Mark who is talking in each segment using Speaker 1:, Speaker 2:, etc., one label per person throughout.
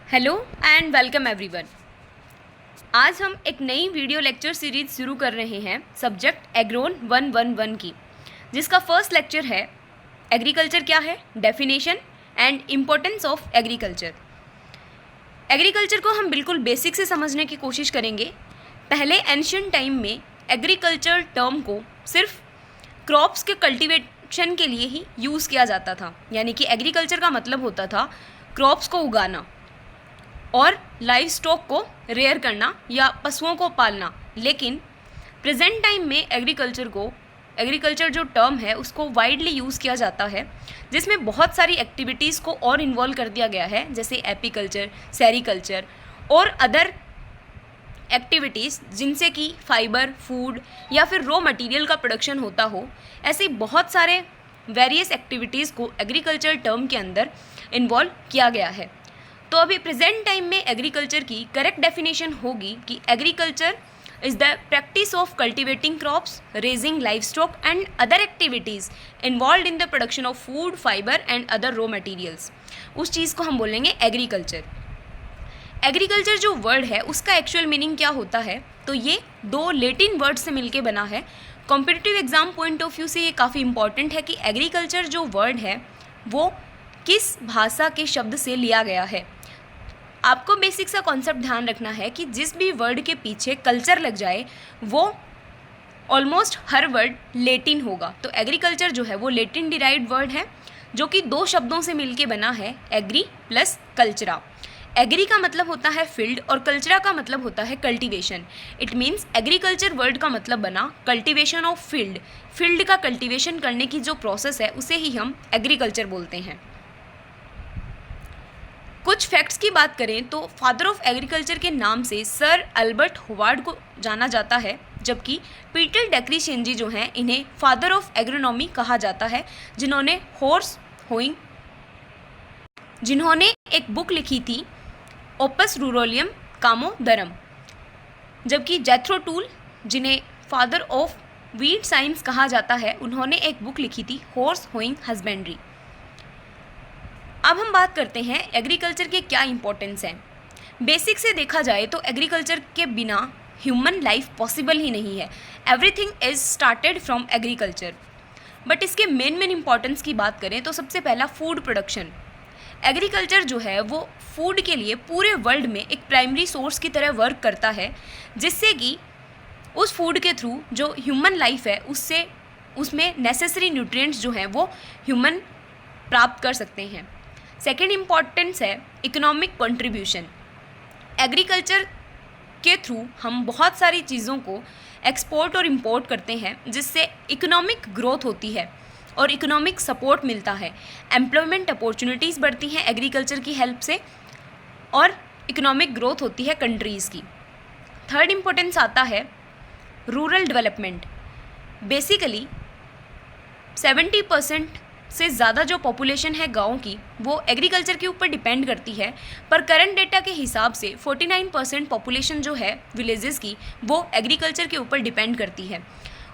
Speaker 1: Hello and welcome everyone. आज हम एक नई वीडियो लेक्चर सीरीज शुरू कर रहे हैं सब्जेक्ट एग्रोन 111 की, जिसका फर्स्ट लेक्चर है एग्रीकल्चर क्या है, definition and importance of agriculture. Agriculture को हम बिल्कुल बेसिक से समझने की कोशिश करेंगे। पहले एंशियंट टाइम में एग्रीकल्चर टर्म को सिर्फ क्रॉप्स के कल्टीवेशन के लिए ही यूज़ किया जाता था, यानी कि एग्रीकल्चर का मतलब होता था क्रॉप्स को उगाना और लाइव स्टॉक को रेयर करना या पशुओं को पालना। लेकिन प्रेजेंट टाइम में एग्रीकल्चर जो टर्म है उसको वाइडली यूज़ किया जाता है, जिसमें बहुत सारी एक्टिविटीज़ को और इन्वॉल्व कर दिया गया है, जैसे एपीकल्चर, सेरीकल्चर और अदर एक्टिविटीज़ जिनसे कि फाइबर, फूड या फिर रॉ मटेरियल का प्रोडक्शन होता हो। ऐसे बहुत सारे वेरियस एक्टिविटीज़ को एग्रीकल्चर टर्म के अंदर इन्वॉल्व किया गया है। तो अभी प्रेजेंट टाइम में एग्रीकल्चर की करेक्ट डेफिनेशन होगी कि agriculture is the practice of cultivating crops, raising live stock and other activities involve in the production of food, fibre and other raw materials. उस चीज़ को हम बोलेंगे एग्रीकल्चर। एग्रीकल्चर जो word है उसका एक्चुअल मीनिंग क्या होता है, तो ये दो लेटिन वर्ड से मिलके बना है। Competitive exam point of view से ये काफ़ी इंपॉर्टेंट है कि एग्रीकल्चर जो वर्ड है वो किस भाषा के शब्द से लिया गया है। आपको बेसिक सा कॉन्सेप्ट ध्यान रखना है कि जिस भी वर्ड के पीछे कल्चर लग जाए वो ऑलमोस्ट हर वर्ड लेटिन होगा। तो एग्रीकल्चर जो है वो लेटिन डिराइव्ड वर्ड है जो कि दो शब्दों से मिलके बना है, एग्री प्लस कल्चरा। एग्री का मतलब होता है फील्ड और कल्चरा का मतलब होता है cultivation. It means agriculture word का मतलब बना कल्टीवेशन ऑफ फील्ड। फील्ड का कल्टीवेशन करने की जो प्रोसेस है उसे ही हम एग्रीकल्चर बोलते हैं। कुछ फैक्ट्स की बात करें तो फादर ऑफ एग्रीकल्चर के नाम से सर अल्बर्ट होवार्ड को जाना जाता है, जबकि पीटर डेक्रीशेंजी जो हैं इन्हें फादर ऑफ एग्रोनॉमी कहा जाता है, जिन्होंने एक बुक लिखी थी ओपस रूरोलियम कामोदरम। जबकि जेथ्रो टूल, जिन्हें फादर ऑफ वीट साइंस कहा जाता है, उन्होंने एक बुक लिखी थी हॉर्स होइंग हस्बेंड्री। अब हम बात करते हैं एग्रीकल्चर के क्या इंपॉर्टेंस हैं। बेसिक से देखा जाए तो एग्रीकल्चर के बिना ह्यूमन लाइफ पॉसिबल ही नहीं है। Everything is started from agriculture. But इसके मेन इंपॉर्टेंस की बात करें तो सबसे पहला फूड प्रोडक्शन। एग्रीकल्चर जो है वो फूड के लिए पूरे वर्ल्ड में एक प्राइमरी सोर्स की तरह वर्क करता है, जिससे कि उस फूड के थ्रू जो ह्यूमन लाइफ है उसमें नेसेसरी न्यूट्रिएंट्स जो हैं वो ह्यूमन प्राप्त कर सकते हैं। सेकेंड इम्पॉर्टेंस है इकोनॉमिक कंट्रीब्यूशन। एग्रीकल्चर के थ्रू हम बहुत सारी चीज़ों को एक्सपोर्ट और इंपोर्ट करते हैं, जिससे इकोनॉमिक ग्रोथ होती है और इकोनॉमिक सपोर्ट मिलता है। एम्प्लॉयमेंट अपॉर्चुनिटीज़ बढ़ती हैं एग्रीकल्चर की हेल्प से और इकोनॉमिक ग्रोथ होती है कंट्रीज़ की। थर्ड इम्पोर्टेंस आता है रूरल डेवलपमेंट। बेसिकली 70% से ज़्यादा जो पॉपुलेशन है गाँव की वो एग्रीकल्चर के ऊपर डिपेंड करती है, पर करंट डेटा के हिसाब से 49% पॉपुलेशन जो है विलेजेस की वो एग्रीकल्चर के ऊपर डिपेंड करती है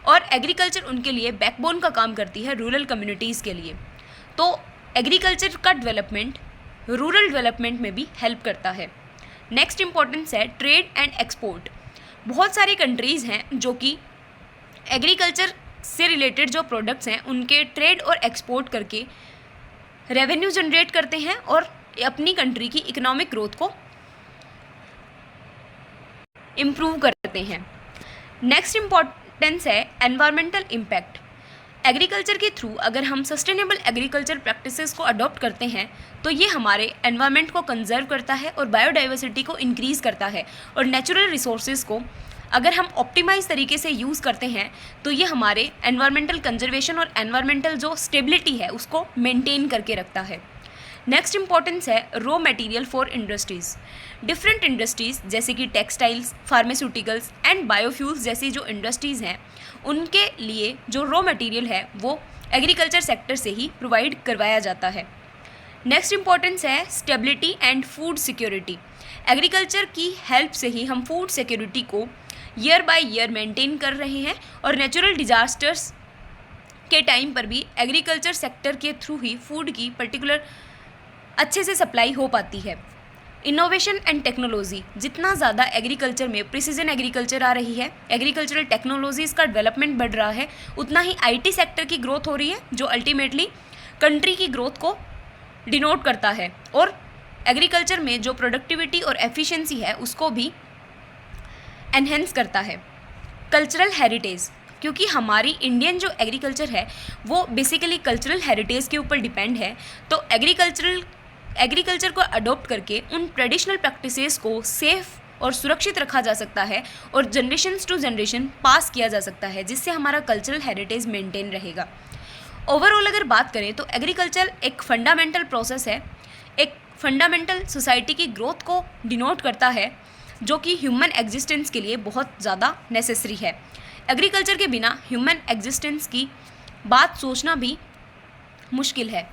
Speaker 1: और एग्रीकल्चर उनके लिए बैकबोन का काम करती है रूरल कम्युनिटीज़ के लिए। तो एग्रीकल्चर का डेवलपमेंट रूरल डेवलपमेंट में भी हेल्प करता है। नेक्स्ट इम्पॉर्टेंस है ट्रेड एंड एक्सपोर्ट। बहुत सारी कंट्रीज़ हैं जो कि एग्रीकल्चर से रिलेटेड जो प्रोडक्ट्स हैं उनके ट्रेड और एक्सपोर्ट करके रेवेन्यू जनरेट करते हैं और अपनी कंट्री की इकोनॉमिक ग्रोथ को इम्प्रूव करते हैं। नेक्स्ट इम्पॉर्टेंस है एनवायरमेंटल इम्पैक्ट। एग्रीकल्चर के थ्रू अगर हम सस्टेनेबल एग्रीकल्चर प्रैक्टिसेस को अडॉप्ट करते हैं तो ये हमारे एनवायरनमेंट को कंजर्व करता है और बायोडाइवर्सिटी को इंक्रीज़ करता है, और नेचुरल रिसोर्सेज को अगर हम ऑप्टिमाइज तरीके से यूज़ करते हैं तो ये हमारे एनवायरमेंटल कंजर्वेशन और एनवायरमेंटल जो स्टेबिलिटी है उसको मेंटेन करके रखता है। नेक्स्ट इम्पॉर्टेंस है raw material for industries. Different industries जैसे कि टेक्सटाइल्स, फार्मास्यूटिकल्स एंड बायोफ्यूल्स जैसी जो इंडस्ट्रीज़ हैं उनके लिए जो रॉ मटेरियल है वो एग्रीकल्चर सेक्टर से ही प्रोवाइड करवाया जाता है। नेक्स्ट इम्पॉर्टेंस है stability and food security. Agriculture की हेल्प से ही हम फूड सिक्योरिटी को ईयर बाय ईयर मेंटेन कर रहे हैं और नेचुरल डिजास्टर्स के टाइम पर भी एग्रीकल्चर सेक्टर के थ्रू ही फूड की पर्टिकुलर अच्छे से सप्लाई हो पाती है। इनोवेशन एंड टेक्नोलॉजी, जितना ज़्यादा एग्रीकल्चर में प्रिसीजन एग्रीकल्चर आ रही है, एग्रीकल्चरल टेक्नोलॉजीज का डेवलपमेंट बढ़ रहा है, उतना ही आईटी सेक्टर की ग्रोथ हो रही है, जो अल्टीमेटली कंट्री की ग्रोथ को डिनोट करता है और एग्रीकल्चर में जो प्रोडक्टिविटी और एफिशिएंसी है उसको भी एनहेंस करता है। कल्चरल हेरिटेज, क्योंकि हमारी इंडियन जो एग्रीकल्चर है वो बेसिकली कल्चरल हेरिटेज के ऊपर डिपेंड है, तो एग्रीकल्चर को अडॉप्ट करके उन ट्रेडिशनल प्रैक्टिसेस को सेफ और सुरक्षित रखा जा सकता है और जनरेशन टू जनरेशन पास किया जा सकता है, जिससे हमारा कल्चरल हेरिटेज मेंटेन रहेगा। ओवरऑल अगर बात करें तो एग्रीकल्चर एक फंडामेंटल प्रोसेस है, एक फंडामेंटल सोसाइटी की ग्रोथ को डिनोट करता है, जो कि ह्यूमन एग्जिस्टेंस के लिए बहुत ज़्यादा नेसेसरी है। एग्रीकल्चर के बिना ह्यूमन एग्जिस्टेंस की बात सोचना भी मुश्किल है।